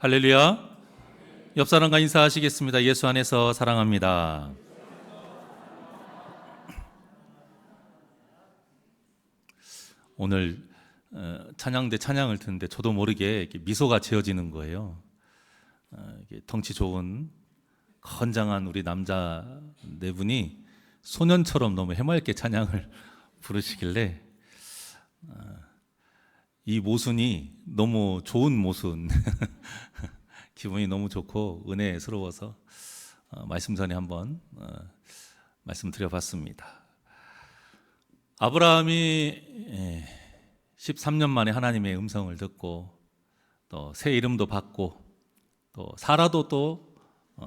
할렐루야. 옆 사람과 인사하시겠습니다. 예수 안에서 사랑합니다. 오늘 찬양대 찬양을 듣는데 저도 모르게 이렇게 미소가 지어지는 거예요. 덩치 좋은 건장한 우리 남자 네 분이 소년처럼 너무 해맑게 찬양을 부르시길래 이 모순이 너무 좋은 모순 기분이 너무 좋고 은혜스러워서 말씀 전에 한번 말씀드려봤습니다. 아브라함이 13년 만에 하나님의 음성을 듣고 또 새 이름도 받고 또 사라도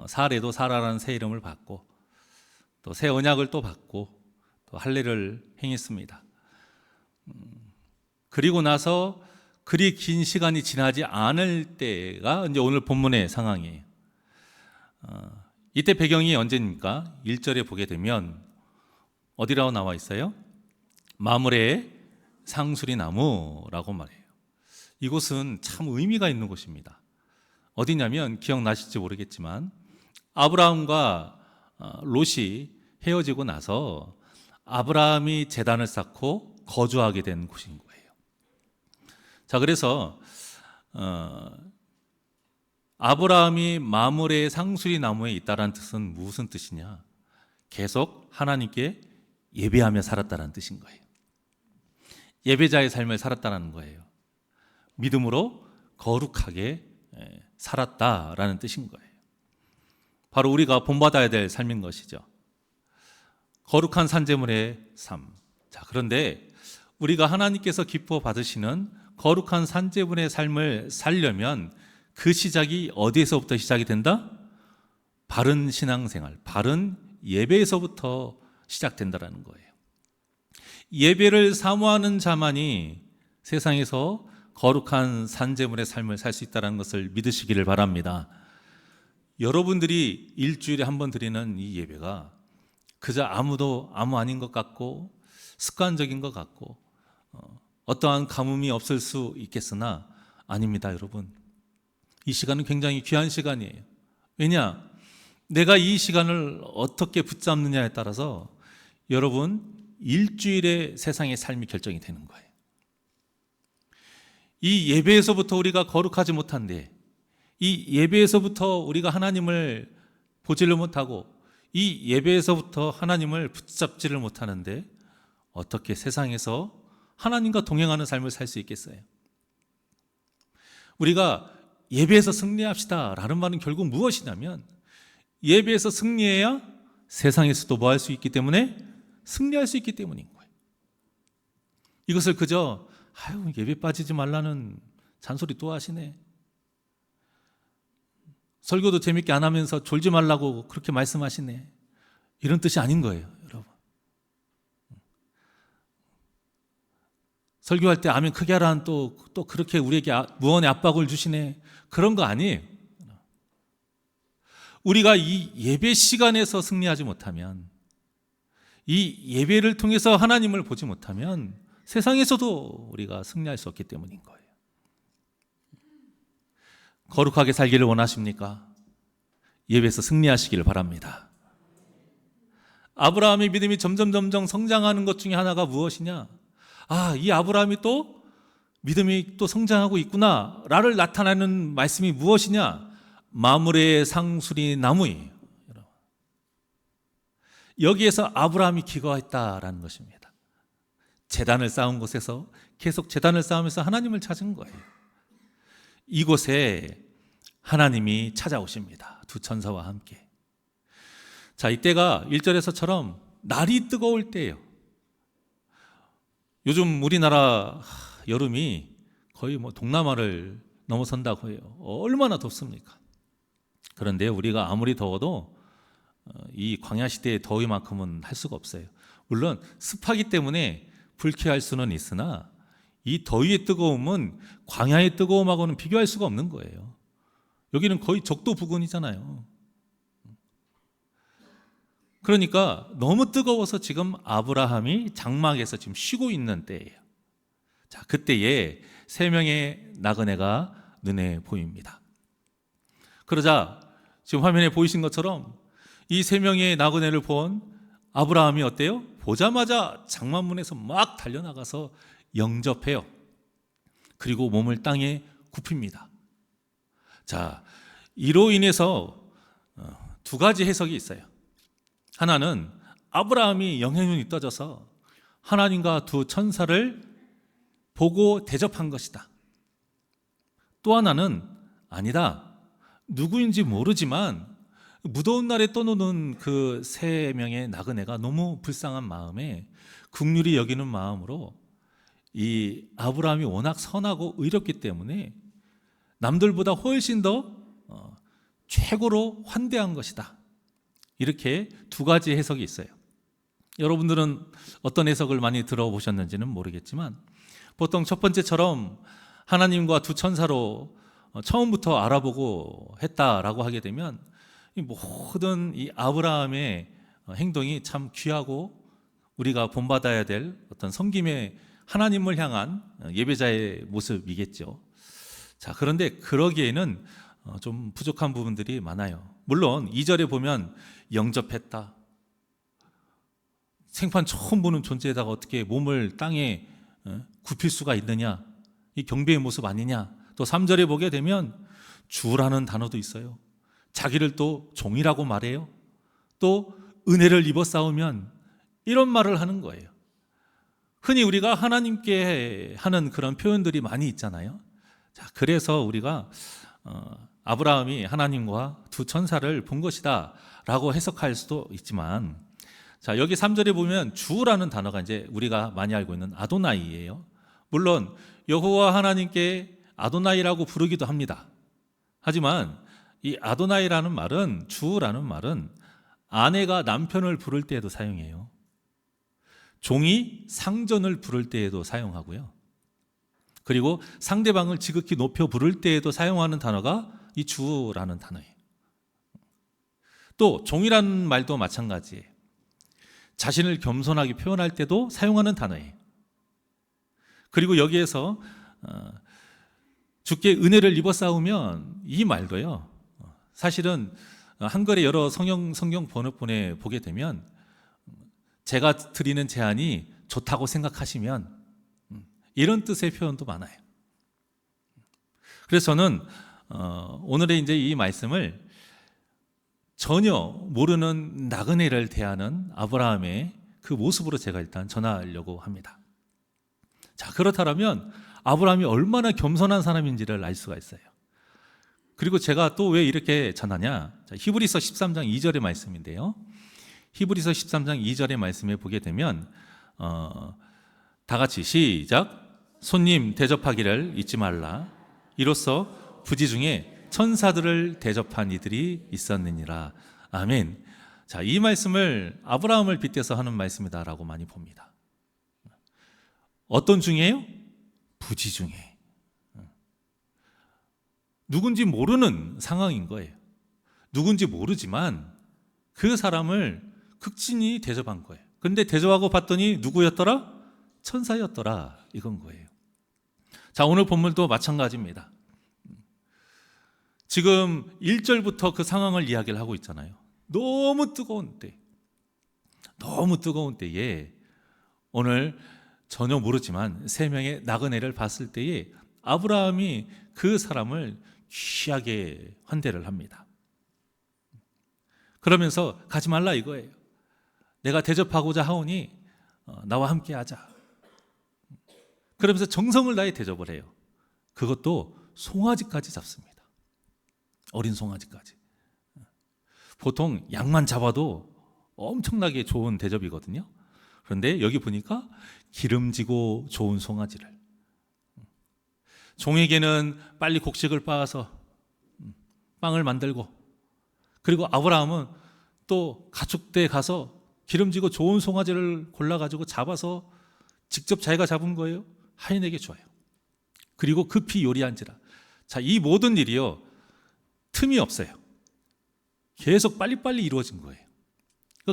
사레도 사라라는 새 이름을 받고 또 새 언약을 또 받고 또 할례를 행했습니다. 그리고 나서 그리 긴 시간이 지나지 않을 때가 이제 오늘 본문의 상황이에요. 이때 배경이 언제입니까? 1절에 보게 되면 어디라고 나와 있어요? 마므레의 상수리 나무라고 말해요. 이곳은 참 의미가 있는 곳입니다. 어디냐면 기억나실지 모르겠지만 아브라함과 롯이 헤어지고 나서 아브라함이 제단을 쌓고 거주하게 된 곳인 거예요. 자, 그래서 아브라함이 마므레의 상수리 나무에 있다라는 뜻은 무슨 뜻이냐? 계속 하나님께 예배하며 살았다는 뜻인 거예요. 예배자의 삶을 살았다는 거예요. 믿음으로 거룩하게 살았다라는 뜻인 거예요. 바로 우리가 본받아야 될 삶인 것이죠. 거룩한 산제물의 삶. 자, 그런데 우리가 하나님께서 기뻐 받으시는 거룩한 산제물의 삶을 살려면 그 시작이 어디에서부터 시작이 된다? 바른 신앙생활, 바른 예배에서부터 시작된다는 거예요. 예배를 사모하는 자만이 세상에서 거룩한 산제물의 삶을 살 수 있다는 것을 믿으시기를 바랍니다. 여러분들이 일주일에 한 번 드리는 이 예배가 그저 아무 아닌 것 같고 습관적인 것 같고 어떠한 가뭄이 없을 수 있겠으나 아닙니다, 여러분. 이 시간은 굉장히 귀한 시간이에요. 왜냐? 내가 이 시간을 어떻게 붙잡느냐에 따라서 여러분 일주일의 세상의 삶이 결정이 되는 거예요. 이 예배에서부터 우리가 거룩하지 못한데, 이 예배에서부터 우리가 하나님을 보지를 못하고, 이 예배에서부터 하나님을 붙잡지를 못하는데 어떻게 세상에서 하나님과 동행하는 삶을 살 수 있겠어요? 우리가 예배에서 승리합시다 라는 말은 결국 무엇이냐면, 예배에서 승리해야 세상에서도 뭐 할 수 있기 때문에 승리할 수 있기 때문인 거예요. 이것을 그저 예배 빠지지 말라는 잔소리 또 하시네, 설교도 재밌게 안 하면서 졸지 말라고 그렇게 말씀하시네, 이런 뜻이 아닌 거예요, 여러분. 설교할 때 아멘 크게 하라는 또 그렇게 우리에게 무언의 압박을 주시네, 그런 거 아니에요. 우리가 이 예배 시간에서 승리하지 못하면, 이 예배를 통해서 하나님을 보지 못하면 세상에서도 우리가 승리할 수 없기 때문인 거예요. 거룩하게 살기를 원하십니까? 예배에서 승리하시기를 바랍니다. 아브라함의 믿음이 점점 성장하는 것 중에 하나가 무엇이냐? 이 아브라함이 또 믿음이 또 성장하고 있구나 라를 나타내는 말씀이 무엇이냐? 마므레의 상수리 나무예요. 여기에서 아브라함이 기거했다라는 것입니다. 제단을 쌓은 곳에서 계속 제단을 쌓으면서 하나님을 찾은 거예요. 이곳에 하나님이 찾아오십니다. 두 천사와 함께. 자, 이때가 1절에서처럼 날이 뜨거울 때예요. 요즘 우리나라 여름이 거의 동남아를 넘어선다고 해요. 얼마나 덥습니까? 그런데 우리가 아무리 더워도 이 광야 시대의 더위만큼은 할 수가 없어요. 물론 습하기 때문에 불쾌할 수는 있으나 이 더위의 뜨거움은 광야의 뜨거움하고는 비교할 수가 없는 거예요. 여기는 거의 적도 부근이잖아요. 그러니까 너무 뜨거워서 지금 아브라함이 장막에서 지금 쉬고 있는 때예요. 자, 그때에 3명의 나그네가 눈에 보입니다. 그러자 지금 화면에 보이신 것처럼 이 세 명의 나그네를 본 아브라함이 어때요? 보자마자 장만문에서 막 달려나가서 영접해요. 그리고 몸을 땅에 굽힙니다. 자, 이로 인해서 두 가지 해석이 있어요. 하나는 아브라함이 영향력이 떠져서 하나님과 두 천사를 보고 대접한 것이다. 또 하나는 아니다. 누구인지 모르지만 무더운 날에 떠노는 그 세 명의 나그네가 너무 불쌍한 마음에 긍휼히 여기는 마음으로 이 아브라함이 워낙 선하고 의롭기 때문에 남들보다 훨씬 더 최고로 환대한 것이다. 이렇게 두 가지 해석이 있어요. 여러분들은 어떤 해석을 많이 들어보셨는지는 모르겠지만 보통 첫 번째처럼 하나님과 두 천사로 처음부터 알아보고 했다라고 하게 되면 이 모든 이 아브라함의 행동이 참 귀하고 우리가 본받아야 될 어떤 섬김의 하나님을 향한 예배자의 모습이겠죠. 자, 그런데 그러기에는 좀 부족한 부분들이 많아요. 물론 2절에 보면 영접했다. 생판 처음 보는 존재에다가 어떻게 몸을 땅에 굽힐 수가 있느냐? 이 경배의 모습 아니냐? 또 3절에 보게 되면 주라는 단어도 있어요. 자기를 또 종이라고 말해요. 또 은혜를 입어 싸우면 이런 말을 하는 거예요. 흔히 우리가 하나님께 하는 그런 표현들이 많이 있잖아요. 자, 그래서 우리가 아브라함이 하나님과 두 천사를 본 것이다 라고 해석할 수도 있지만, 자, 여기 3절에 보면 주라는 단어가 이제 우리가 많이 알고 있는 아도나이예요. 물론 여호와 하나님께 아도나이라고 부르기도 합니다. 하지만 이 아도나이라는 말은, 주라는 말은 아내가 남편을 부를 때에도 사용해요. 종이 상전을 부를 때에도 사용하고요. 그리고 상대방을 지극히 높여 부를 때에도 사용하는 단어가 이 주라는 단어예요. 또 종이라는 말도 마찬가지예요. 자신을 겸손하게 표현할 때도 사용하는 단어예요. 그리고 여기에서 주께 은혜를 입어 싸우면 이 말도요. 사실은 한글의 여러 성경 번역본에 보게 되면 제가 드리는 제안이 좋다고 생각하시면 이런 뜻의 표현도 많아요. 그래서 저는 오늘의 이제 이 말씀을 전혀 모르는 나그네를 대하는 아브라함의 그 모습으로 제가 일단 전하려고 합니다. 자, 그렇다면 아브라함이 얼마나 겸손한 사람인지를 알 수가 있어요. 그리고 제가 또 왜 이렇게 전하냐? 자, 히브리서 13장 2절의 말씀인데요. 히브리서 13장 2절의 말씀에 보게 되면 다 같이 시작. 손님 대접하기를 잊지 말라. 이로써 부지 중에 천사들을 대접한 이들이 있었느니라. 아멘. 자, 이 말씀을 아브라함을 빗대서 하는 말씀이다라고 많이 봅니다. 어떤 중에요? 부지 중에. 누군지 모르는 상황인 거예요. 누군지 모르지만 그 사람을 극진히 대접한 거예요. 근데 대접하고 봤더니 누구였더라? 천사였더라. 이건 거예요. 자, 오늘 본문도 마찬가지입니다. 지금 1절부터 그 상황을 이야기를 하고 있잖아요. 너무 뜨거운 때에 오늘 전혀 모르지만 세 명의 나그네를 봤을 때에 아브라함이 그 사람을 귀하게 환대를 합니다. 그러면서 가지 말라 이거예요. 내가 대접하고자 하오니 나와 함께 하자. 그러면서 정성을 다해 대접을 해요. 그것도 송아지까지 잡습니다. 어린 송아지까지. 보통 양만 잡아도 엄청나게 좋은 대접이거든요. 그런데 여기 보니까 기름지고 좋은 송아지를. 종에게는 빨리 곡식을 빻아서 빵을 만들고, 그리고 아브라함은 또 가축대에 가서 기름지고 좋은 송아지를 골라가지고 잡아서 직접 자기가 잡은 거예요. 하인에게 줘요. 그리고 급히 요리한지라. 자, 이 모든 일이요, 틈이 없어요. 계속 빨리빨리 이루어진 거예요.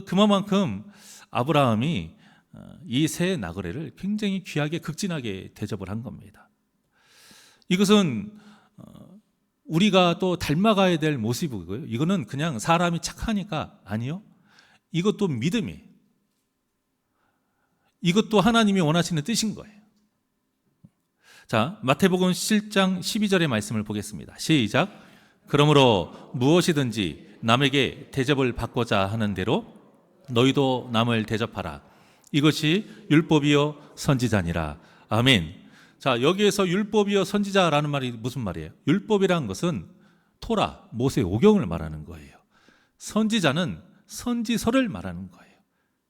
그만큼 아브라함이 이 세 나그네를 굉장히 귀하게 극진하게 대접을 한 겁니다. 이것은 우리가 또 닮아가야 될 모습이고요. 이거는 그냥 사람이 착하니까 아니요. 이것도 믿음이에요. 이것도 하나님이 원하시는 뜻인 거예요. 자, 마태복음 7장 12절의 말씀을 보겠습니다. 시작. 그러므로 무엇이든지 남에게 대접을 받고자 하는 대로 너희도 남을 대접하라. 이것이 율법이요 선지자니라. 아멘. 자, 여기에서 율법이요 선지자라는 말이 무슨 말이에요? 율법이라는 것은 토라, 모세 오경을 말하는 거예요. 선지자는 선지서를 말하는 거예요.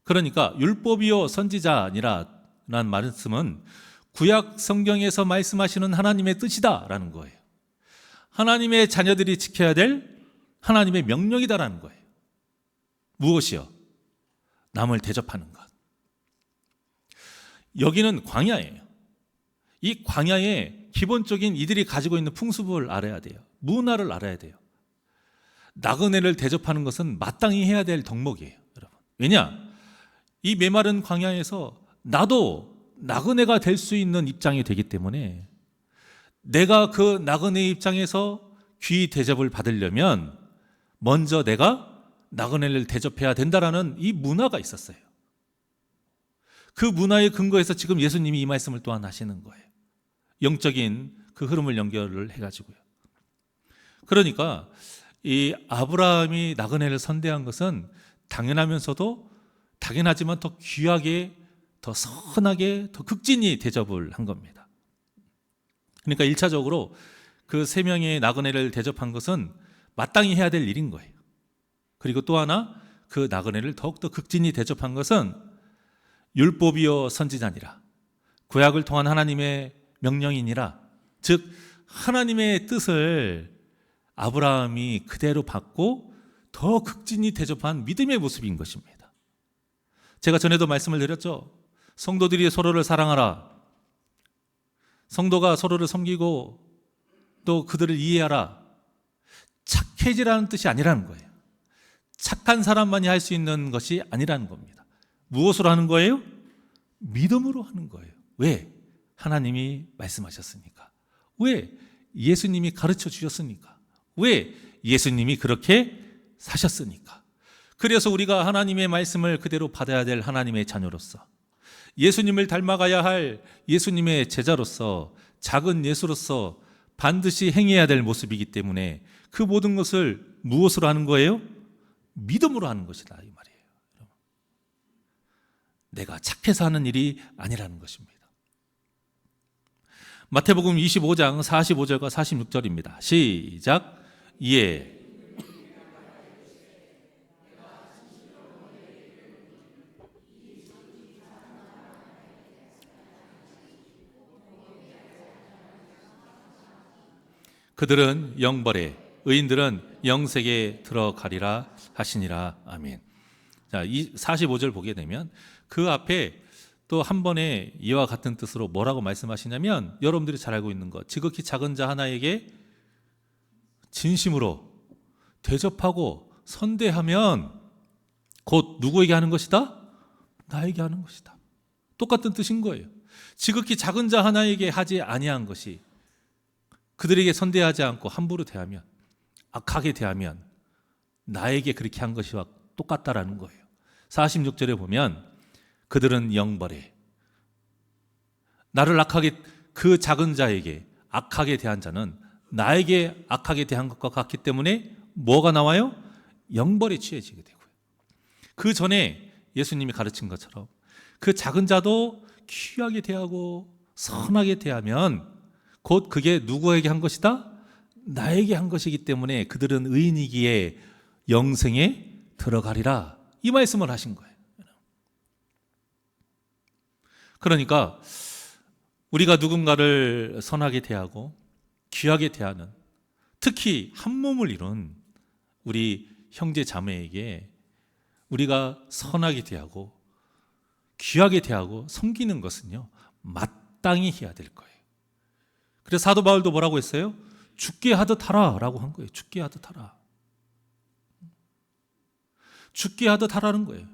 그러니까 율법이요 선지자니라는 말씀은 구약 성경에서 말씀하시는 하나님의 뜻이다라는 거예요. 하나님의 자녀들이 지켜야 될 하나님의 명령이다라는 거예요. 무엇이요? 남을 대접하는 것. 여기는 광야예요. 이 광야에 기본적인 이들이 가지고 있는 풍습을 알아야 돼요. 문화를 알아야 돼요. 나그네를 대접하는 것은 마땅히 해야 될 덕목이에요, 여러분. 왜냐? 이 메마른 광야에서 나도 나그네가 될 수 있는 입장이 되기 때문에 내가 그 나그네 입장에서 귀 대접을 받으려면 먼저 내가 나그네를 대접해야 된다라는 이 문화가 있었어요. 그 문화의 근거에서 지금 예수님이 이 말씀을 또한 하시는 거예요. 영적인 그 흐름을 연결을 해가지고요. 그러니까 이 아브라함이 나그네를 선대한 것은 당연하면서도 당연하지만 더 귀하게, 더 선하게, 더 극진히 대접을 한 겁니다. 그러니까 1차적으로 그 3명의 나그네를 대접한 것은 마땅히 해야 될 일인 거예요. 그리고 또 하나 그 나그네를 더욱더 극진히 대접한 것은 율법이요 선지자니라. 구약을 통한 하나님의 명령이니라. 즉 하나님의 뜻을 아브라함이 그대로 받고 더 극진히 대접한 믿음의 모습인 것입니다. 제가 전에도 말씀을 드렸죠. 성도들이 서로를 사랑하라. 성도가 서로를 섬기고 또 그들을 이해하라. 착해지라는 뜻이 아니라는 거예요. 착한 사람만이 할 수 있는 것이 아니라는 겁니다. 무엇으로 하는 거예요? 믿음으로 하는 거예요. 왜? 하나님이 말씀하셨으니까. 왜? 예수님이 가르쳐 주셨으니까. 왜? 예수님이 그렇게 사셨으니까. 그래서 우리가 하나님의 말씀을 그대로 받아야 될 하나님의 자녀로서, 예수님을 닮아가야 할 예수님의 제자로서, 작은 예수로서 반드시 행해야 될 모습이기 때문에 그 모든 것을 무엇으로 하는 거예요? 믿음으로 하는 것이다, 이 말이에요. 내가 착해서 하는 일이 아니라는 것입니다. 마태복음 25장 45절과 46절입니다. 시작. 예. 그들은 영벌에, 의인들은 영색에 들어가리라 하시니라. 아멘. 자, 이 45절 보게 되면 그 앞에 또 한 번에 이와 같은 뜻으로 뭐라고 말씀하시냐면, 여러분들이 잘 알고 있는 것, 지극히 작은 자 하나에게 진심으로 대접하고 선대하면 곧 누구에게 하는 것이다? 나에게 하는 것이다. 똑같은 뜻인 거예요. 지극히 작은 자 하나에게 하지 아니한 것이, 그들에게 선대하지 않고 함부로 대하면, 악하게 대하면 나에게 그렇게 한 것이와 똑같다라는 거예요. 46절에 보면 그들은 영벌에, 나를 악하게, 그 작은 자에게 악하게 대한 자는 나에게 악하게 대한 것과 같기 때문에 뭐가 나와요? 영벌에 취해지게 되고요. 그 전에 예수님이 가르친 것처럼 그 작은 자도 귀하게 대하고 선하게 대하면 곧 그게 누구에게 한 것이다? 나에게 한 것이기 때문에 그들은 의인이기에 영생에 들어가리라, 이 말씀을 하신 거예요. 그러니까 우리가 누군가를 선하게 대하고 귀하게 대하는, 특히 한 몸을 이룬 우리 형제 자매에게 우리가 선하게 대하고 귀하게 대하고 섬기는 것은요, 마땅히 해야 될 거예요. 그래서 사도 바울도 뭐라고 했어요? 죽게 하듯 하라라고 한 거예요. 죽게 하듯 하라. 죽게 하듯 하라는 거예요.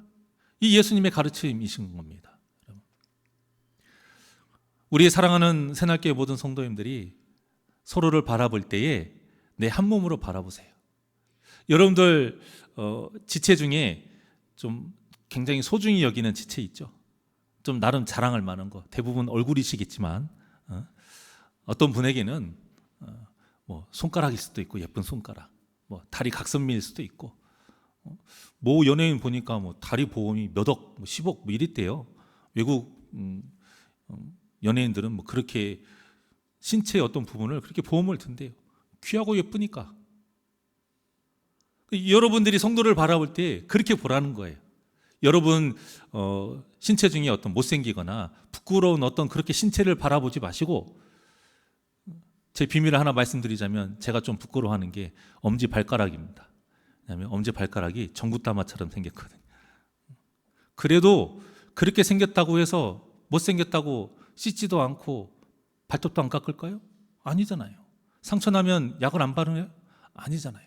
이 예수님의 가르침이신 겁니다. 우리 사랑하는 새날교회 모든 성도님들이 서로를 바라볼 때에 내 한 몸으로 바라보세요. 여러분들 지체 중에 좀 굉장히 소중히 여기는 지체 있죠. 좀 나름 자랑할 만한 거. 대부분 얼굴이시겠지만 어떤 분에게는 뭐 손가락일 수도 있고 예쁜 손가락, 뭐 다리 각선미일 수도 있고, 모 연예인 보니까 뭐 다리 보험이 몇 억, 뭐 10억 뭐 이랬대요. 외국 연예인들은 뭐 그렇게 신체의 어떤 부분을 그렇게 보험을 든대요. 귀하고 예쁘니까. 여러분들이 성도를 바라볼 때 그렇게 보라는 거예요. 여러분 신체 중에 어떤 못생기거나 부끄러운 어떤 그렇게 신체를 바라보지 마시고, 제 비밀을 하나 말씀드리자면 제가 좀 부끄러워하는 게 엄지발가락입니다. 왜냐하면 엄지발가락이 전구따마처럼 생겼거든요. 그래도 그렇게 생겼다고 해서 못생겼다고 씻지도 않고 발톱도 안 깎을까요? 아니잖아요. 상처 나면 약을 안 바르나요? 아니잖아요.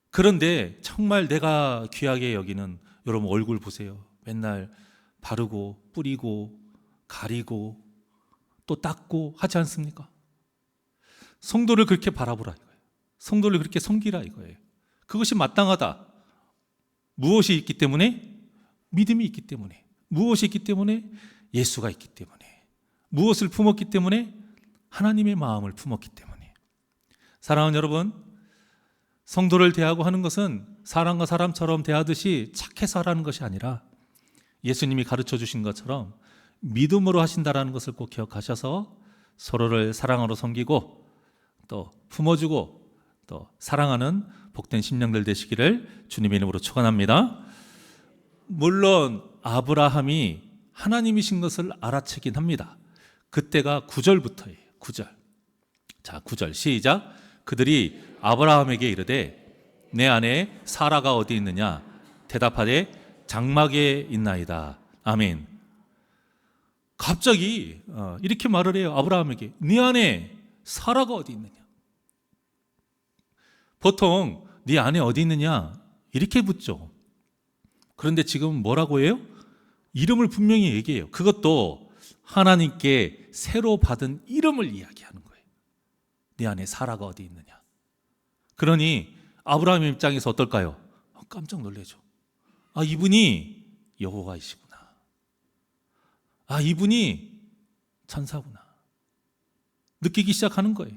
그런데 정말 내가 귀하게 여기는 여러분 얼굴 보세요. 맨날 바르고 뿌리고 가리고 또 닦고 하지 않습니까? 성도를 그렇게 바라보라 이거예요. 성도를 그렇게 섬기라 이거예요. 그것이 마땅하다. 무엇이 있기 때문에? 믿음이 있기 때문에. 무엇이 있기 때문에? 예수가 있기 때문에. 무엇을 품었기 때문에? 하나님의 마음을 품었기 때문에. 사랑하는 여러분, 성도를 대하고 하는 것은 사람과 사람처럼 대하듯이 착해서 하라는 것이 아니라 예수님이 가르쳐 주신 것처럼 믿음으로 하신다라는 것을 꼭 기억하셔서 서로를 사랑으로 섬기고 또 품어주고 또 사랑하는 복된 심령들 되시기를 주님의 이름으로 축원합니다. 물론 아브라함이 하나님이신 것을 알아채긴 합니다. 그때가 9절부터예요. 9절. 자, 9절 시작. 그들이 아브라함에게 이르되 내 아내 사라가 어디 있느냐? 대답하되 장막에 있나이다. 아멘. 갑자기 이렇게 말을 해요. 아브라함에게 네 아내 사라가 어디 있느냐? 보통 네 아내 어디 있느냐 이렇게 묻죠. 그런데 지금 뭐라고 해요? 이름을 분명히 얘기해요. 그것도 하나님께 새로 받은 이름을 이야기하는 거예요. 네 아내 사라가 어디 있느냐? 그러니 아브라함의 입장에서 어떨까요? 깜짝 놀라죠. 아, 이분이 여호와이시구나. 아, 이분이 천사구나. 느끼기 시작하는 거예요.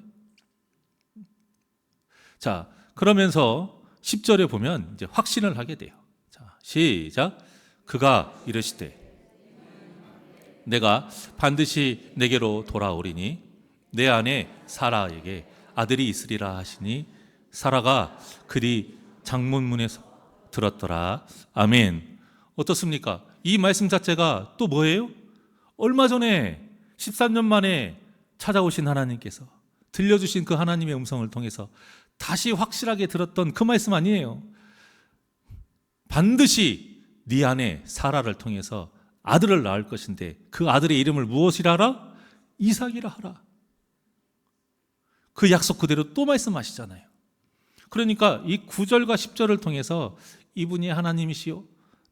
자, 그러면서 10절에 보면 이제 확신을 하게 돼요. 자, 시작. 그가 이르시되 내가 반드시 내게로 돌아오리니 내 아내 사라에게 아들이 있으리라 하시니 사라가 그리 장문문에서 들었더라. 아멘. 어떻습니까? 이 말씀 자체가 또 뭐예요? 얼마 전에 13년 만에 찾아오신 하나님께서 들려주신 그 하나님의 음성을 통해서 다시 확실하게 들었던 그 말씀 아니에요. 반드시 네 아내 사라를 통해서 아들을 낳을 것인데 그 아들의 이름을 무엇이라 하라? 이삭이라 하라. 그 약속 그대로 또 말씀하시잖아요. 그러니까 이 9절과 10절을 통해서 이분이 하나님이시요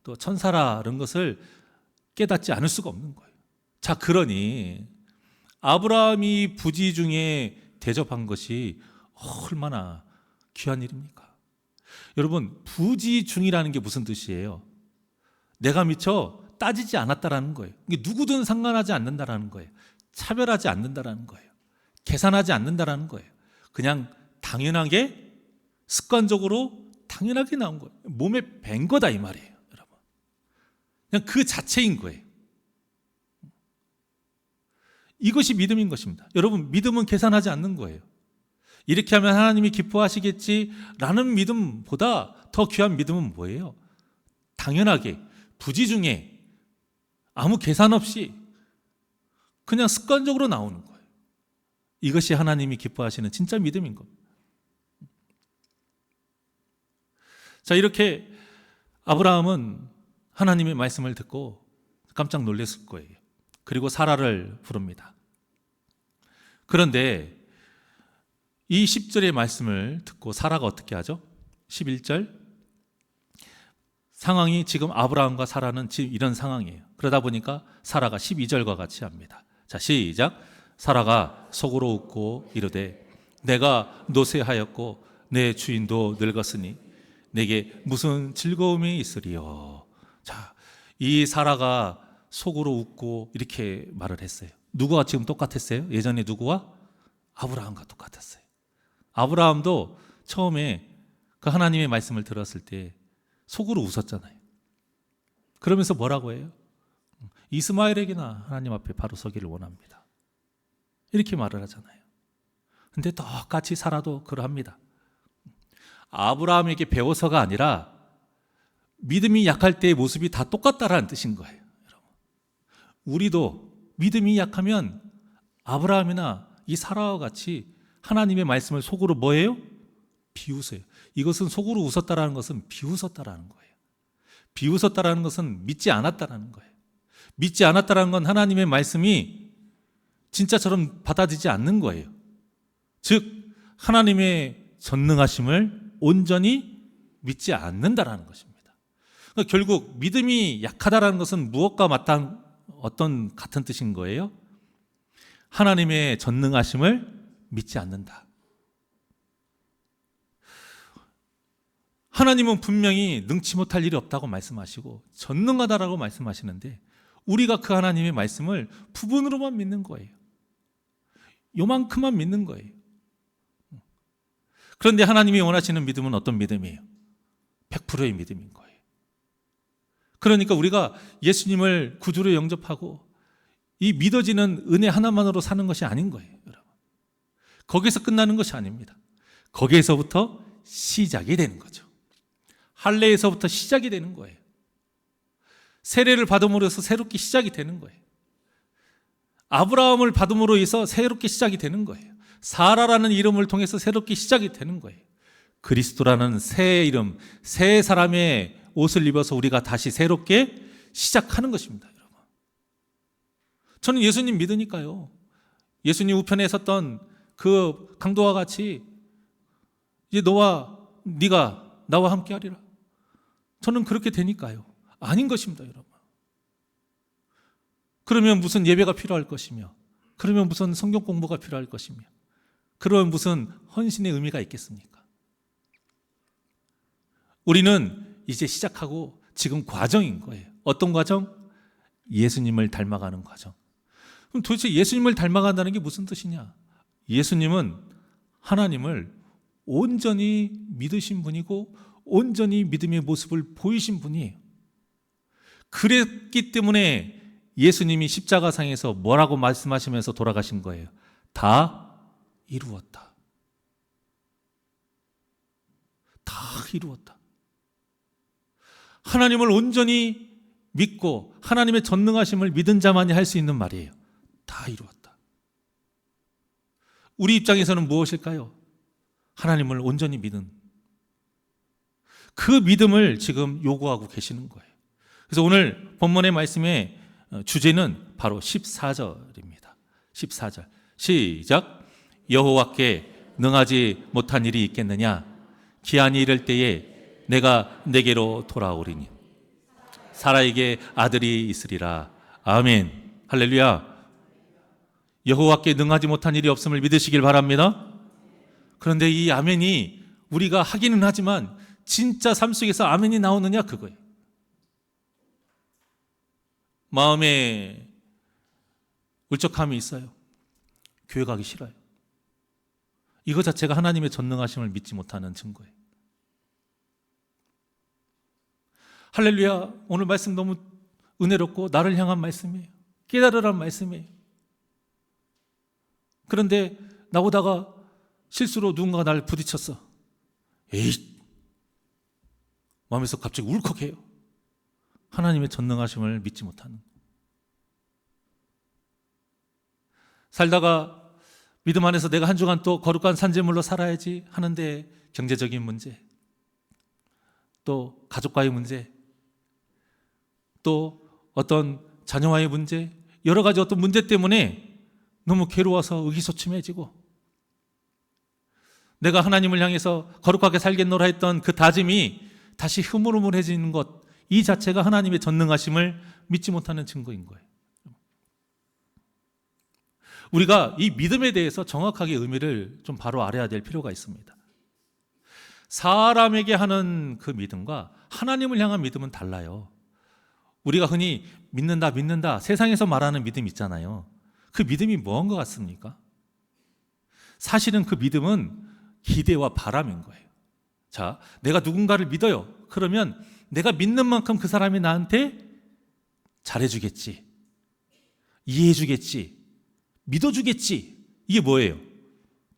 또 천사라는 것을 깨닫지 않을 수가 없는 거예요. 자, 그러니 아브라함이 부지 중에 대접한 것이 얼마나 귀한 일입니까? 여러분, 부지 중이라는 게 무슨 뜻이에요? 내가 미처 따지지 않았다라는 거예요. 이게 누구든 상관하지 않는다라는 거예요. 차별하지 않는다라는 거예요. 계산하지 않는다라는 거예요. 그냥 당연하게 습관적으로 당연하게 나온 거예요. 몸에 밴 거다 이 말이에요, 여러분. 그냥 그 자체인 거예요. 이것이 믿음인 것입니다. 여러분, 믿음은 계산하지 않는 거예요. 이렇게 하면 하나님이 기뻐하시겠지라는 믿음보다 더 귀한 믿음은 뭐예요? 당연하게 부지 중에 아무 계산 없이 그냥 습관적으로 나오는 거예요. 이것이 하나님이 기뻐하시는 진짜 믿음인 겁니다. 자, 이렇게 아브라함은 하나님의 말씀을 듣고 깜짝 놀랐을 거예요. 그리고 사라를 부릅니다. 그런데 이 10절의 말씀을 듣고 사라가 어떻게 하죠? 11절 상황이 지금 아브라함과 사라는 지금 이런 상황이에요. 그러다 보니까 사라가 12절과 같이 합니다. 자, 시작. 사라가 속으로 웃고 이르되 내가 노쇠하였고 내 주인도 늙었으니 내게 무슨 즐거움이 있으리요. 자, 이 사라가 속으로 웃고 이렇게 말을 했어요. 누구와 지금 똑같았어요? 예전에 누구와? 아브라함과 똑같았어요. 아브라함도 처음에 그 하나님의 말씀을 들었을 때 속으로 웃었잖아요. 그러면서 뭐라고 해요? 이스마엘에게나 하나님 앞에 바로 서기를 원합니다. 이렇게 말을 하잖아요. 근데 똑같이 사라도 그러합니다. 아브라함에게 배워서가 아니라 믿음이 약할 때의 모습이 다 똑같다라는 뜻인 거예요. 여러분. 우리도 믿음이 약하면 아브라함이나 이 사라와 같이 하나님의 말씀을 속으로 뭐예요? 비웃어요. 이것은 속으로 웃었다라는 것은 비웃었다라는 거예요. 비웃었다라는 것은 믿지 않았다라는 거예요. 믿지 않았다라는 건 하나님의 말씀이 진짜처럼 받아들이지 않는 거예요. 즉 하나님의 전능하심을 온전히 믿지 않는다라는 것입니다. 그러니까 결국 믿음이 약하다라는 것은 무엇과 맞닿은 어떤 같은 뜻인 거예요? 하나님의 전능하심을 믿지 않는다. 하나님은 분명히 능치 못할 일이 없다고 말씀하시고 전능하다라고 말씀하시는데 우리가 그 하나님의 말씀을 부분으로만 믿는 거예요. 요만큼만 믿는 거예요. 그런데 하나님이 원하시는 믿음은 어떤 믿음이에요? 100%의 믿음인 거예요. 그러니까 우리가 예수님을 구주로 영접하고 이 믿어지는 은혜 하나만으로 사는 것이 아닌 거예요, 여러분. 거기서 끝나는 것이 아닙니다. 거기에서부터 시작이 되는 거죠. 할례에서부터 시작이 되는 거예요. 세례를 받음으로써 새롭게 시작이 되는 거예요. 아브라함을 받음으로 해서 새롭게 시작이 되는 거예요. 사라라는 이름을 통해서 새롭게 시작이 되는 거예요. 그리스도라는 새 이름, 새 사람의 옷을 입어서 우리가 다시 새롭게 시작하는 것입니다, 여러분. 저는 예수님 믿으니까요. 예수님 우편에 섰던 그 강도와 같이 이제 네가 나와 함께 하리라. 저는 그렇게 되니까요. 아닌 것입니다, 여러분. 그러면 무슨 예배가 필요할 것이며, 그러면 무슨 성경 공부가 필요할 것이며, 그러면 무슨 헌신의 의미가 있겠습니까? 우리는 이제 시작하고 지금 과정인 거예요. 어떤 과정? 예수님을 닮아가는 과정. 그럼 도대체 예수님을 닮아간다는 게 무슨 뜻이냐? 예수님은 하나님을 온전히 믿으신 분이고 온전히 믿음의 모습을 보이신 분이에요. 그랬기 때문에 예수님이 십자가상에서 뭐라고 말씀하시면서 돌아가신 거예요? 다 이루었다. 다 이루었다. 하나님을 온전히 믿고 하나님의 전능하심을 믿은 자만이 할 수 있는 말이에요. 다 이루었다. 우리 입장에서는 무엇일까요? 하나님을 온전히 믿은 그 믿음을 지금 요구하고 계시는 거예요. 그래서 오늘 본문의 말씀의 주제는 바로 14절입니다. 14절 시작. 여호와께 능하지 못한 일이 있겠느냐? 기한이 이를 때에 내가 내게로 돌아오리니 사라에게 아들이 있으리라. 아멘. 할렐루야. 여호와께 능하지 못한 일이 없음을 믿으시길 바랍니다. 그런데 이 아멘이 우리가 하기는 하지만 진짜 삶 속에서 아멘이 나오느냐 그거예요. 마음에 울적함이 있어요. 교회 가기 싫어요. 이거 자체가 하나님의 전능하심을 믿지 못하는 증거예요. 할렐루야. 오늘 말씀 너무 은혜롭고 나를 향한 말씀이에요. 깨달으란 말씀이에요. 그런데 나오다가 실수로 누군가가 나를 부딪혔어. 에이, 마음에서 갑자기 울컥해요. 하나님의 전능하심을 믿지 못하는. 살다가 믿음 안에서 내가 한 주간 또 거룩한 산재물로 살아야지 하는데 경제적인 문제, 또 가족과의 문제, 또 어떤 자녀와의 문제, 여러 가지 어떤 문제 때문에 너무 괴로워서 의기소침해지고 내가 하나님을 향해서 거룩하게 살겠노라 했던 그 다짐이 다시 흐물흐물해지는 것, 이 자체가 하나님의 전능하심을 믿지 못하는 증거인 거예요. 우리가 이 믿음에 대해서 정확하게 의미를 좀 바로 알아야 될 필요가 있습니다. 사람에게 하는 그 믿음과 하나님을 향한 믿음은 달라요. 우리가 흔히 믿는다 세상에서 말하는 믿음 있잖아요. 그 믿음이 뭐한 것 같습니까? 사실은 그 믿음은 기대와 바람인 거예요. 자, 내가 누군가를 믿어요. 그러면 내가 믿는 만큼 그 사람이 나한테 잘해주겠지, 이해해주겠지, 믿어주겠지. 이게 뭐예요?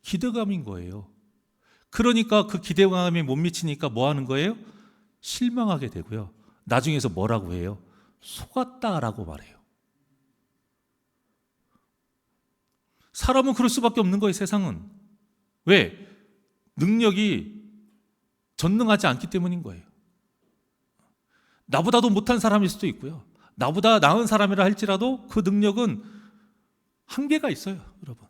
기대감인 거예요. 그러니까 그 기대감에 못 미치니까 뭐 하는 거예요? 실망하게 되고요. 나중에서 뭐라고 해요? 속았다라고 말해요. 사람은 그럴 수밖에 없는 거예요, 세상은. 왜? 능력이 전능하지 않기 때문인 거예요. 나보다도 못한 사람일 수도 있고요. 나보다 나은 사람이라 할지라도 그 능력은 한계가 있어요, 여러분.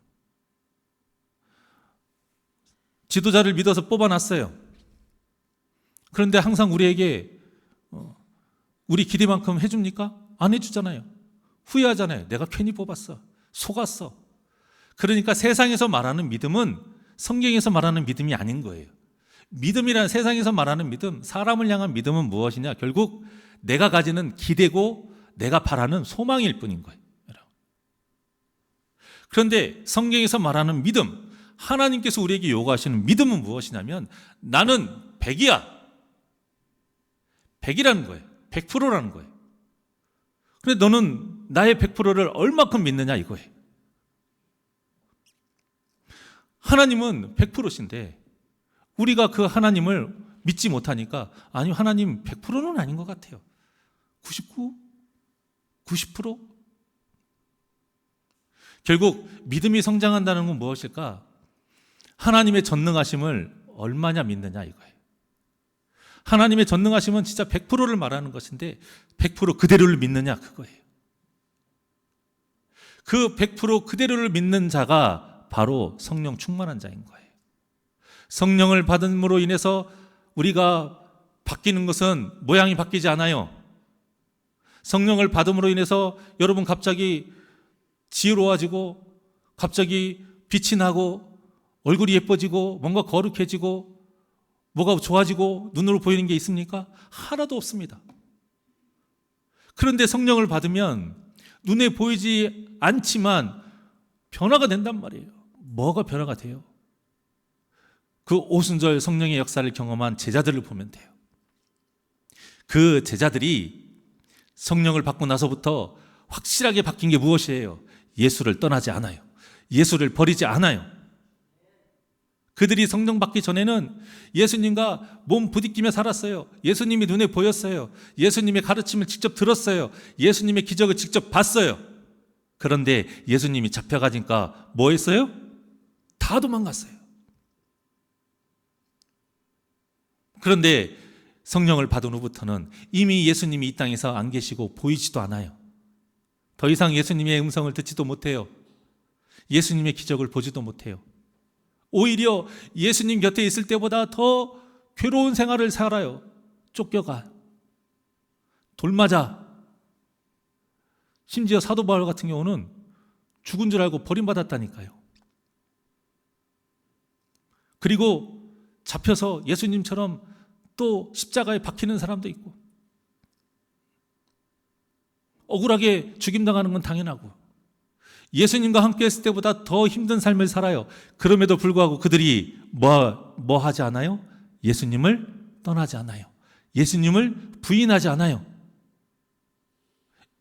지도자를 믿어서 뽑아놨어요. 그런데 항상 우리에게 우리 기대만큼 해줍니까? 안 해주잖아요. 후회하잖아요. 내가 괜히 뽑았어. 속았어. 그러니까 세상에서 말하는 믿음은 성경에서 말하는 믿음이 아닌 거예요. 믿음이란 세상에서 말하는 믿음, 사람을 향한 믿음은 무엇이냐? 결국 내가 가지는 기대고 내가 바라는 소망일 뿐인 거예요. 그런데 성경에서 말하는 믿음, 하나님께서 우리에게 요구하시는 믿음은 무엇이냐면 나는 100이야. 100이라는 거예요. 100%라는 거예요. 그런데 너는 나의 100%를 얼마큼 믿느냐 이거예요. 하나님은 100%신데 우리가 그 하나님을 믿지 못하니까 아니 하나님 100%는 아닌 것 같아요. 99? 90%? 결국 믿음이 성장한다는 건 무엇일까? 하나님의 전능하심을 얼마냐 믿느냐 이거예요. 하나님의 전능하심은 진짜 100%를 말하는 것인데 100% 그대로를 믿느냐 그거예요. 그 100% 그대로를 믿는 자가 바로 성령 충만한 자인 거예요. 성령을 받음으로 인해서 우리가 바뀌는 것은 모양이 바뀌지 않아요. 성령을 받음으로 인해서 여러분 갑자기 지혜로워지고 갑자기 빛이 나고 얼굴이 예뻐지고 뭔가 거룩해지고 뭐가 좋아지고 눈으로 보이는 게 있습니까? 하나도 없습니다. 그런데 성령을 받으면 눈에 보이지 않지만 변화가 된단 말이에요. 뭐가 변화가 돼요? 그 오순절 성령의 역사를 경험한 제자들을 보면 돼요. 그 제자들이 성령을 받고 나서부터 확실하게 바뀐 게 무엇이에요? 예수를 떠나지 않아요. 예수를 버리지 않아요. 그들이 성령 받기 전에는 예수님과 몸 부딪히며 살았어요. 예수님이 눈에 보였어요. 예수님의 가르침을 직접 들었어요. 예수님의 기적을 직접 봤어요. 그런데 예수님이 잡혀가니까 뭐 했어요? 다 도망갔어요. 그런데 성령을 받은 후부터는 이미 예수님이 이 땅에서 안 계시고 보이지도 않아요. 더 이상 예수님의 음성을 듣지도 못해요. 예수님의 기적을 보지도 못해요. 오히려 예수님 곁에 있을 때보다 더 괴로운 생활을 살아요. 쫓겨가, 돌맞아. 심지어 사도 바울 같은 경우는 죽은 줄 알고 버림받았다니까요. 그리고 잡혀서 예수님처럼 또 십자가에 박히는 사람도 있고 억울하게 죽임당하는 건 당연하고 예수님과 함께 했을 때보다 더 힘든 삶을 살아요. 그럼에도 불구하고 그들이 뭐 하지 않아요? 예수님을 떠나지 않아요. 예수님을 부인하지 않아요.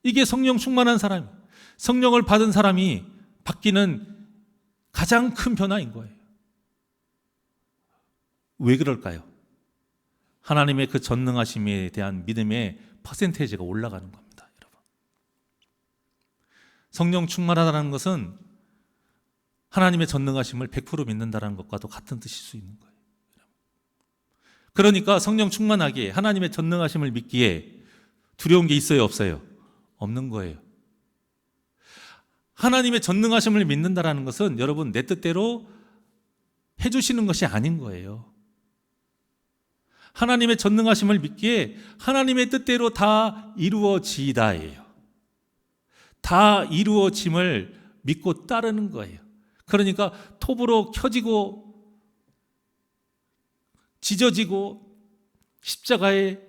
이게 성령 충만한 사람, 성령을 받은 사람이 바뀌는 가장 큰 변화인 거예요. 왜 그럴까요? 하나님의 그 전능하심에 대한 믿음의 퍼센테이지가 올라가는 겁니다, 여러분. 성령 충만하다는 것은 하나님의 전능하심을 100% 믿는다는 것과도 같은 뜻일 수 있는 거예요. 그러니까 성령 충만하기에 하나님의 전능하심을 믿기에 두려운 게 있어요, 없어요? 없는 거예요. 하나님의 전능하심을 믿는다는 것은 여러분 내 뜻대로 해주시는 것이 아닌 거예요. 하나님의 전능하심을 믿기에 하나님의 뜻대로 다 이루어지다예요. 다 이루어짐을 믿고 따르는 거예요. 그러니까 톱으로 켜지고 찢어지고 십자가에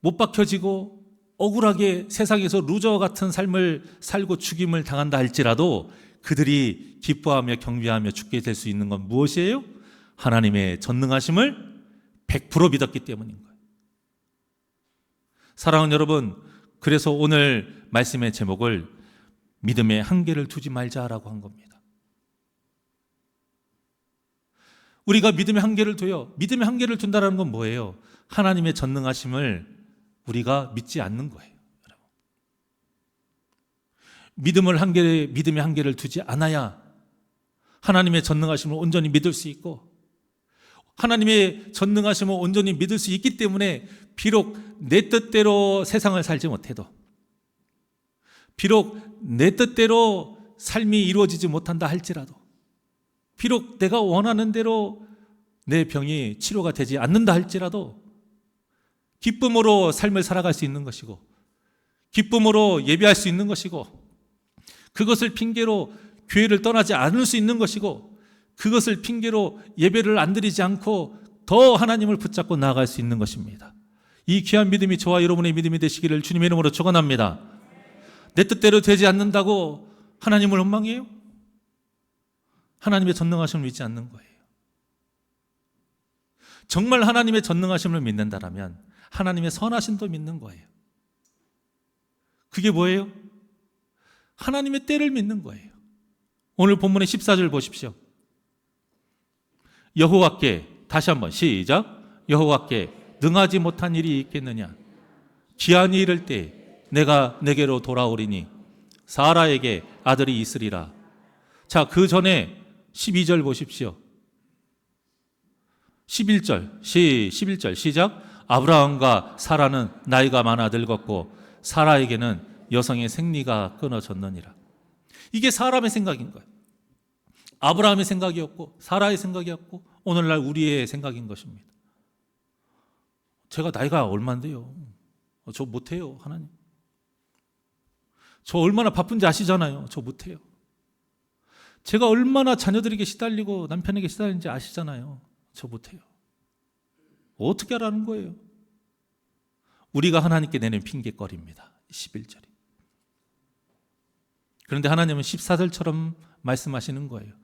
못 박혀지고 억울하게 세상에서 루저 같은 삶을 살고 죽임을 당한다 할지라도 그들이 기뻐하며 경배하며 죽게 될 수 있는 건 무엇이에요? 하나님의 전능하심을 100% 믿었기 때문인 거예요. 사랑하는 여러분, 그래서 오늘 말씀의 제목을 믿음의 한계를 두지 말자라고 한 겁니다. 우리가 믿음의 한계를 둬요. 믿음의 한계를 둔다는 건 뭐예요? 하나님의 전능하심을 우리가 믿지 않는 거예요. 믿음의 한계를 두지 않아야 하나님의 전능하심을 온전히 믿을 수 있고, 하나님의 전능하심을 온전히 믿을 수 있기 때문에 비록 내 뜻대로 세상을 살지 못해도, 비록 내 뜻대로 삶이 이루어지지 못한다 할지라도, 비록 내가 원하는 대로 내 병이 치료가 되지 않는다 할지라도 기쁨으로 삶을 살아갈 수 있는 것이고, 기쁨으로 예배할 수 있는 것이고, 그것을 핑계로 교회를 떠나지 않을 수 있는 것이고, 그것을 핑계로 예배를 안 드리지 않고 더 하나님을 붙잡고 나아갈 수 있는 것입니다. 이 귀한 믿음이 저와 여러분의 믿음이 되시기를 주님의 이름으로 축원합니다. 내 뜻대로 되지 않는다고 하나님을 원망해요? 하나님의 전능하심을 믿지 않는 거예요. 정말 하나님의 전능하심을 믿는다라면 하나님의 선하심도 믿는 거예요. 그게 뭐예요? 하나님의 때를 믿는 거예요. 오늘 본문의 14절 보십시오. 여호와께, 다시 한번 시작. 여호와께 능하지 못한 일이 있겠느냐? 기한이 이를 때 내가 내게로 돌아오리니 사라에게 아들이 있으리라. 자, 그 전에 12절 보십시오. 11절 시작. 아브라함과 사라는 나이가 많아 늙었고 사라에게는 여성의 생리가 끊어졌느니라. 이게 사람의 생각인 거예요. 아브라함의 생각이었고 사라의 생각이었고 오늘날 우리의 생각인 것입니다. 제가 나이가 얼마인데요? 저 못해요, 하나님. 저 얼마나 바쁜지 아시잖아요. 저 못해요. 제가 얼마나 자녀들에게 시달리고 남편에게 시달리는지 아시잖아요. 저 못해요. 어떻게 하라는 거예요? 우리가 하나님께 내는 핑계거리입니다. 11절이. 그런데 하나님은 14절처럼 말씀하시는 거예요.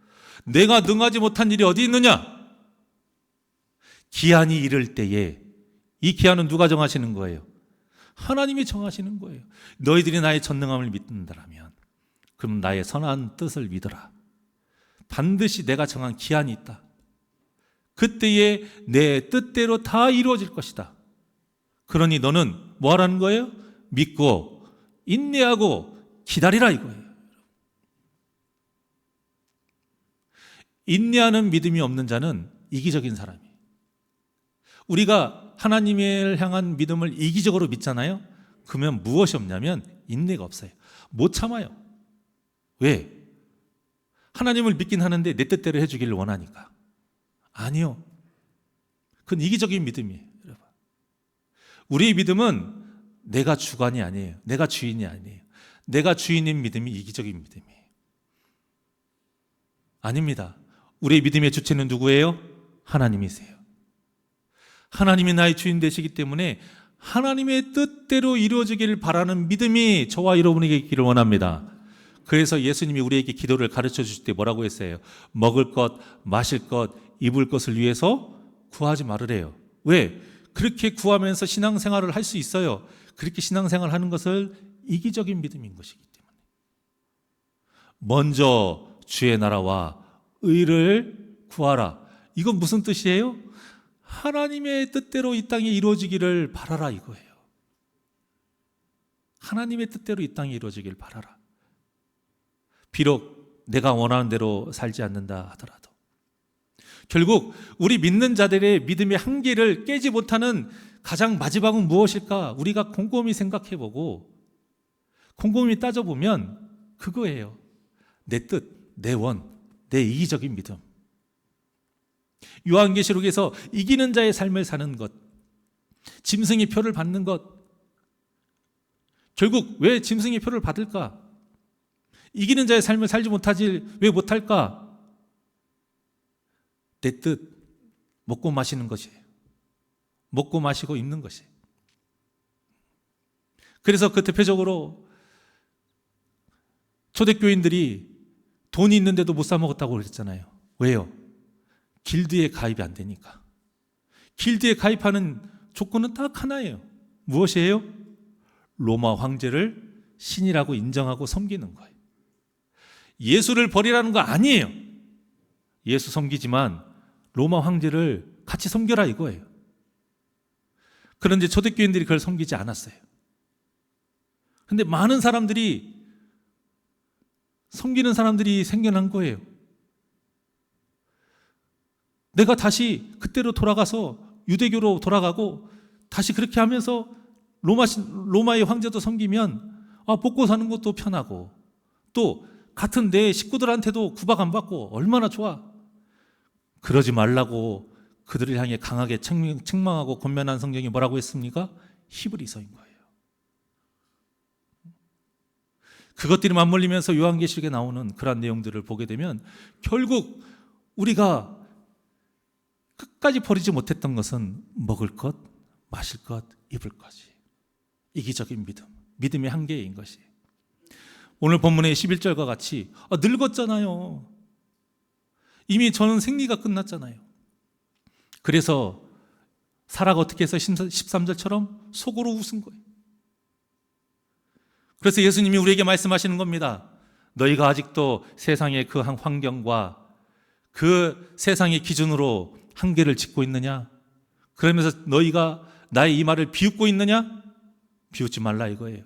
내가 능하지 못한 일이 어디 있느냐? 기한이 이를 때에, 이 기한은 누가 정하시는 거예요? 하나님이 정하시는 거예요. 너희들이 나의 전능함을 믿는다라면 그럼 나의 선한 뜻을 믿어라. 반드시 내가 정한 기한이 있다. 그때에 내 뜻대로 다 이루어질 것이다. 그러니 너는 뭐 하라는 거예요? 믿고 인내하고 기다리라 이거예요. 인내하는 믿음이 없는 자는 이기적인 사람이에요. 우리가 하나님을 향한 믿음을 이기적으로 믿잖아요. 그러면 무엇이 없냐면 인내가 없어요. 못 참아요. 왜? 하나님을 믿긴 하는데 내 뜻대로 해주기를 원하니까. 아니요. 그건 이기적인 믿음이에요. 여러분. 우리의 믿음은 내가 주관이 아니에요. 내가 주인이 아니에요. 내가 주인인 믿음이 이기적인 믿음이에요. 아닙니다. 우리의 믿음의 주체는 누구예요? 하나님이세요. 하나님이 나의 주인 되시기 때문에 하나님의 뜻대로 이루어지기를 바라는 믿음이 저와 여러분에게 있기를 원합니다. 그래서 예수님이 우리에게 기도를 가르쳐 주실 때 뭐라고 했어요? 먹을 것, 마실 것, 입을 것을 위해서 구하지 말으래요. 왜? 그렇게 구하면서 신앙생활을 할 수 있어요. 그렇게 신앙생활을 하는 것을 이기적인 믿음인 것이기 때문에. 먼저 주의 나라와 의를 구하라. 이건 무슨 뜻이에요? 하나님의 뜻대로 이 땅에 이루어지기를 바라라 이거예요. 하나님의 뜻대로 이 땅에 이루어지기를 바라라. 비록 내가 원하는 대로 살지 않는다 하더라도. 결국 우리 믿는 자들의 믿음의 한계를 깨지 못하는 가장 마지막은 무엇일까? 우리가 곰곰이 생각해보고 곰곰이 따져보면 그거예요. 내 뜻, 내 원, 내 이기적인 믿음. 요한계시록에서 이기는 자의 삶을 사는 것, 짐승의 표를 받는 것. 결국 왜 짐승의 표를 받을까? 이기는 자의 삶을 살지 못하지 왜 못할까? 내 뜻 먹고 마시는 것이에요. 먹고 마시고 입는 것이에요. 그래서 그 대표적으로 초대교인들이 돈이 있는데도 못 사 먹었다고 그랬잖아요. 왜요? 길드에 가입이 안 되니까. 길드에 가입하는 조건은 딱 하나예요. 무엇이에요? 로마 황제를 신이라고 인정하고 섬기는 거예요. 예수를 버리라는 거 아니에요. 예수 섬기지만 로마 황제를 같이 섬겨라 이거예요. 그런데 초대교인들이 그걸 섬기지 않았어요. 근데 많은 사람들이, 섬기는 사람들이 생겨난 거예요. 내가 다시 그때로 돌아가서 유대교로 돌아가고 다시 그렇게 하면서 로마의 황제도 섬기면 먹고 사는 것도 편하고 또 같은 내 식구들한테도 구박 안 받고 얼마나 좋아. 그러지 말라고 그들을 향해 강하게 책망하고 권면한 성경이 뭐라고 했습니까? 히브리서인 거예요. 그것들이 맞물리면서 요한계시록에 나오는 그런 내용들을 보게 되면 결국 우리가 끝까지 버리지 못했던 것은 먹을 것, 마실 것, 입을 것이 이기적인 믿음, 믿음의 한계인 것이. 오늘 본문의 11절과 같이 늙었잖아요. 이미 저는 생리가 끝났잖아요. 그래서 사라가 어떻게 해서 13절처럼 속으로 웃은 거예요. 그래서 예수님이 우리에게 말씀하시는 겁니다. 너희가 아직도 세상의 그 환경과 그 세상의 기준으로 한계를 짓고 있느냐? 그러면서 너희가 나의 이 말을 비웃고 있느냐? 비웃지 말라 이거예요.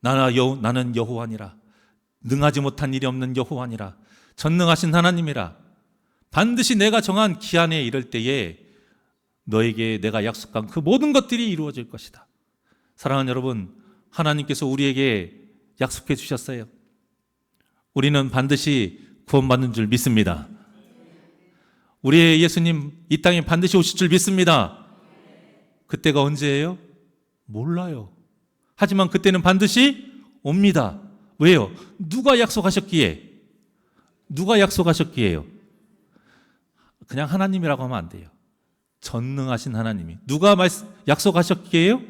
나는 여호와니라. 능하지 못한 일이 없는 여호와니라. 전능하신 하나님이라. 반드시 내가 정한 기한에 이를 때에 너에게 내가 약속한 그 모든 것들이 이루어질 것이다. 사랑하는 여러분, 하나님께서 우리에게 약속해 주셨어요. 우리는 반드시 구원받는 줄 믿습니다. 우리의 예수님 이 땅에 반드시 오실 줄 믿습니다. 그때가 언제예요? 몰라요. 하지만 그때는 반드시 옵니다. 왜요? 누가 약속하셨기에? 누가 약속하셨기에요? 그냥 하나님이라고 하면 안 돼요. 전능하신 하나님이. 누가 약속하셨기에요?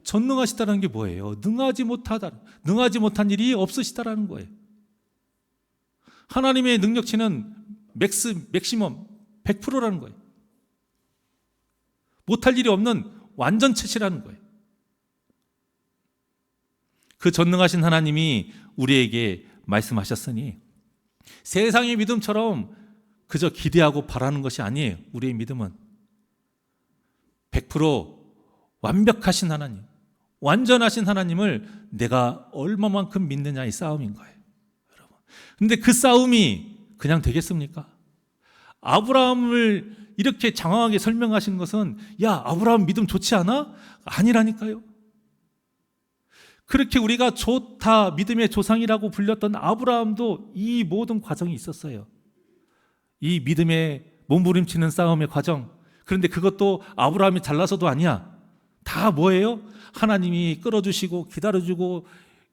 전능하시다는 게 뭐예요? 능하지 못한 일이 없으시다라는 거예요. 하나님의 능력치는 맥시멈 100%라는 거예요. 못할 일이 없는 완전체시라는 거예요. 그 전능하신 하나님이 우리에게 말씀하셨으니 세상의 믿음처럼 그저 기대하고 바라는 것이 아니에요. 우리의 믿음은 100% 완벽하신 하나님, 완전하신 하나님을 내가 얼마만큼 믿느냐의 싸움인 거예요, 여러분. 근데 그 싸움이 그냥 되겠습니까? 아브라함을 이렇게 장황하게 설명하신 것은 야, 아브라함 믿음 좋지 않아? 아니라니까요. 그렇게 우리가 좋다, 믿음의 조상이라고 불렸던 아브라함도 이 모든 과정이 있었어요. 이 믿음의 몸부림치는 싸움의 과정. 그런데 그것도 아브라함이 잘나서도 아니야. 다 뭐예요? 하나님이 끌어주시고 기다려주고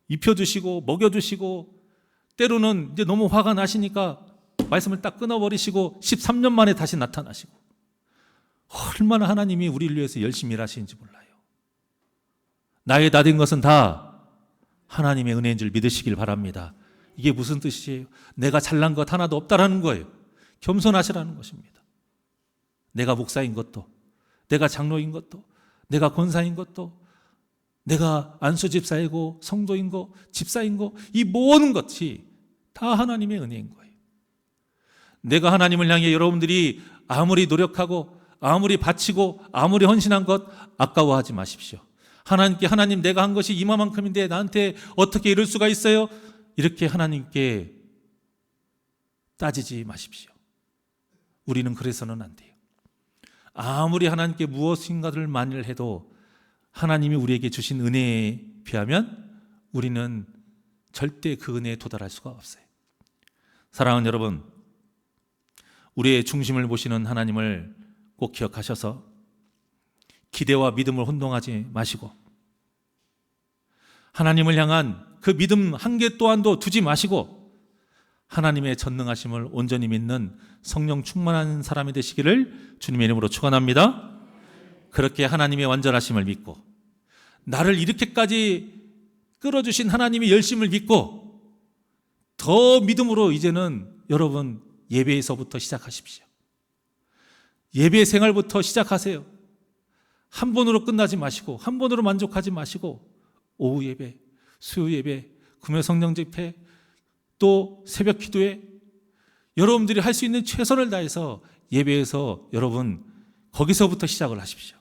입혀주시고 먹여주시고 때로는 이제 너무 화가 나시니까 말씀을 딱 끊어버리시고 13년 만에 다시 나타나시고 얼마나 하나님이 우리를 위해서 열심히 일하시는지 몰라요. 나의 다 된 것은 다 하나님의 은혜인 줄 믿으시길 바랍니다. 이게 무슨 뜻이에요? 내가 잘난 것 하나도 없다라는 거예요. 겸손하시라는 것입니다. 내가 목사인 것도, 내가 장로인 것도, 내가 권사인 것도, 내가 안수집사이고 성도인 거, 집사인 거, 이 모든 것이 다 하나님의 은혜인 거예요. 내가 하나님을 향해 여러분들이 아무리 노력하고 아무리 바치고 아무리 헌신한 것 아까워하지 마십시오. 하나님께 하나님 내가 한 것이 이만큼인데 나한테 어떻게 이럴 수가 있어요? 이렇게 하나님께 따지지 마십시오. 우리는 그래서는 안 돼요. 아무리 하나님께 무엇인가를 만일 해도 하나님이 우리에게 주신 은혜에 비하면 우리는 절대 그 은혜에 도달할 수가 없어요. 사랑하는 여러분, 우리의 중심을 보시는 하나님을 꼭 기억하셔서 기대와 믿음을 혼동하지 마시고 하나님을 향한 그 믿음 한계 또한도 두지 마시고 하나님의 전능하심을 온전히 믿는 성령 충만한 사람이 되시기를 주님의 이름으로 축원합니다. 그렇게 하나님의 완전하심을 믿고 나를 이렇게까지 끌어주신 하나님의 열심을 믿고 더 믿음으로 이제는 여러분 예배에서부터 시작하십시오. 예배 생활부터 시작하세요. 한 번으로 끝나지 마시고 한 번으로 만족하지 마시고 오후 예배, 수요 예배, 금요 성령 집회, 또 새벽 기도회 여러분들이 할 수 있는 최선을 다해서 예배에서 여러분 거기서부터 시작을 하십시오.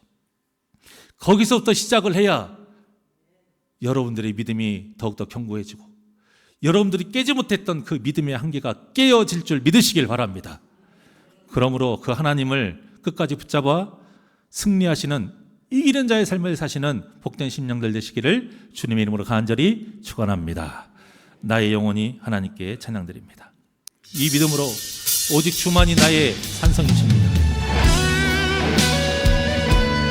거기서부터 시작을 해야 여러분들의 믿음이 더욱더 견고해지고 여러분들이 깨지 못했던 그 믿음의 한계가 깨어질 줄 믿으시길 바랍니다. 그러므로 그 하나님을 끝까지 붙잡아 승리하시는 이기는 자의 삶을 사시는 복된 심령들 되시기를 주님의 이름으로 간절히 축원합니다. 나의 영혼이 하나님께 찬양드립니다. 이 믿음으로 오직 주만이 나의 산성이십니다.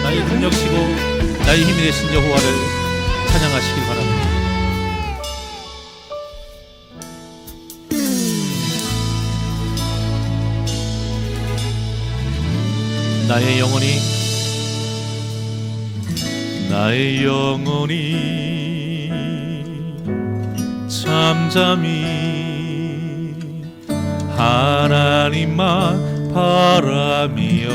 나의 능력이시고 나의 힘이 되신 여호와를 찬양하시길 바랍니다. 나의 영혼이 잠잠히 하나님만 바라며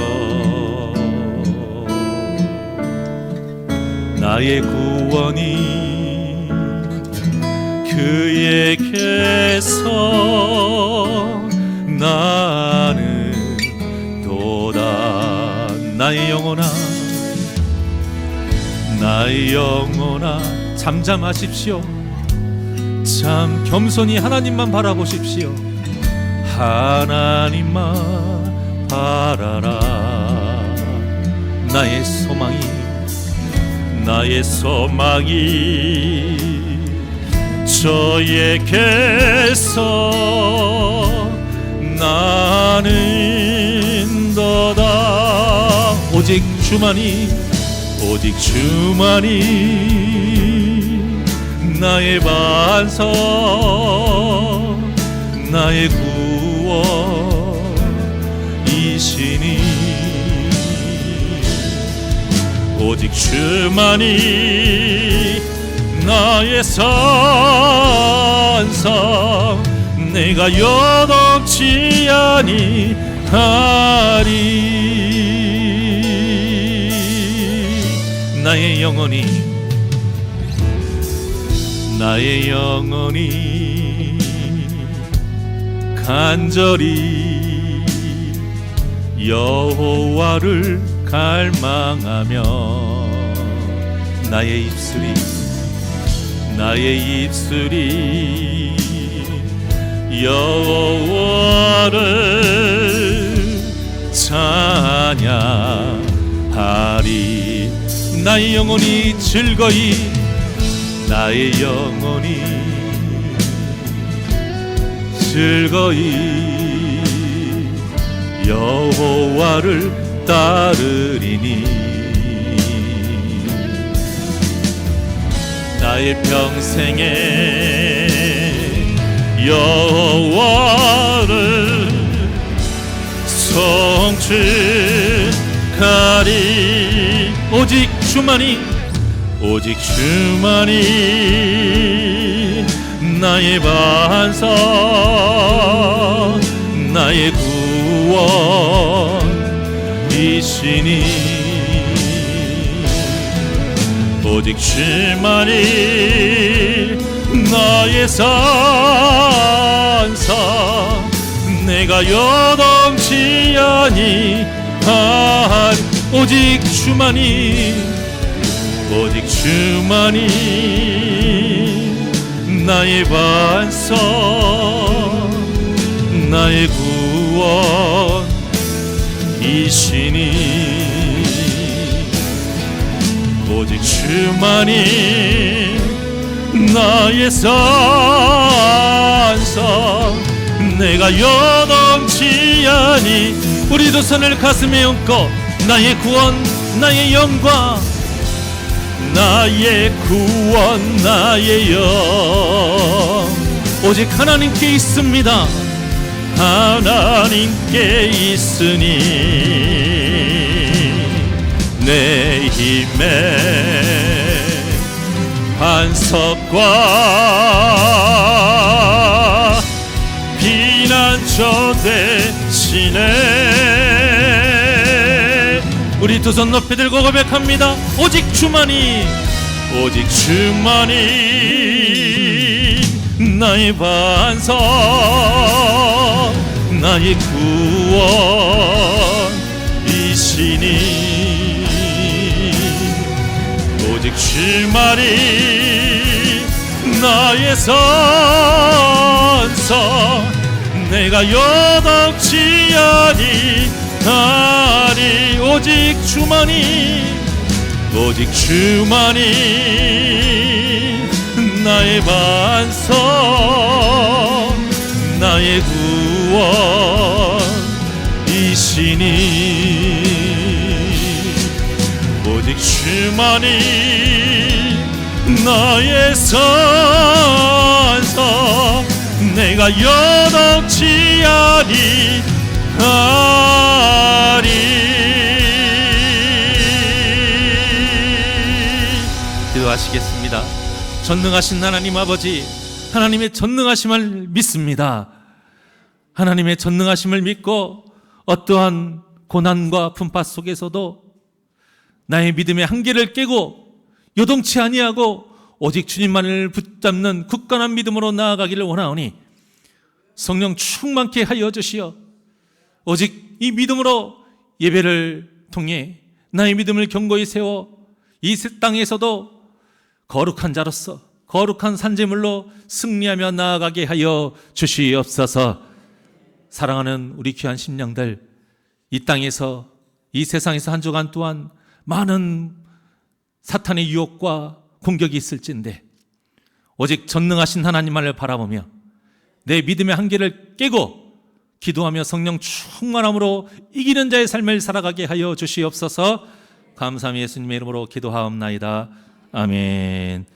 나의 구원이 그에게서 나는 도다. 나의 영혼아 잠잠하십시오. 참 겸손히 하나님만 바라보십시오. 하나님만 바라라. 나의 소망이 저에게서 나는 너다. 오직 주만이 나의 반석, 나의 구원이시니 오직 주만이 나의 산성, 내가 여동치 아니하리. 나의 영혼이 간절히 여호와를 갈망하며 나의 입술이 여호와를 찬양하리. 나의 영혼이 즐거이 여호와를 따르리니 나의 평생에 여호와를 송축하리. 오직 주만이 나의 반석, 나의 구원이시니 오직 주만이 나의 산성, 내가 여동치 아니하리. 오직 주만이 나의 반석, 나의 구원이시니 오직 주만이 나의 산성, 내가 여동치 아니. 우리도 손을 가슴에 얹고 나의 구원, 나의 영광, 나의 구원 나의 영 오직 하나님께 있습니다. 하나님께 있으니 내 힘의 반석과 피난처 되시네. 우리 두 손 높이 들고 고백합니다. 오직 주만이 나의 반석 나의 구원이시니 오직 주만이 나의 선서 내가 여덕지 아니하니 오직 주만이 나의 반석 나의 구원이시니 오직 주만이 나의 선서 내가 여덕지 아니하리. 기도하시겠습니다. 전능하신 하나님 아버지, 하나님의 전능하심을 믿습니다. 하나님의 전능하심을 믿고 어떠한 고난과 풍파 속에서도 나의 믿음의 한계를 깨고 요동치 아니하고 오직 주님만을 붙잡는 굳건한 믿음으로 나아가기를 원하오니 성령 충만케 하여 주시어 오직 이 믿음으로 예배를 통해 나의 믿음을 견고히 세워 이 땅에서도 거룩한 자로서 거룩한 산재물로 승리하며 나아가게 하여 주시옵소서. 사랑하는 우리 귀한 심령들, 이 땅에서 이 세상에서 한 주간 또한 많은 사탄의 유혹과 공격이 있을진데 오직 전능하신 하나님만을 바라보며 내 믿음의 한계를 깨고 기도하며 성령 충만함으로 이기는 자의 삶을 살아가게 하여 주시옵소서. 감사함이 예수님의 이름으로 기도하옵나이다. 아멘.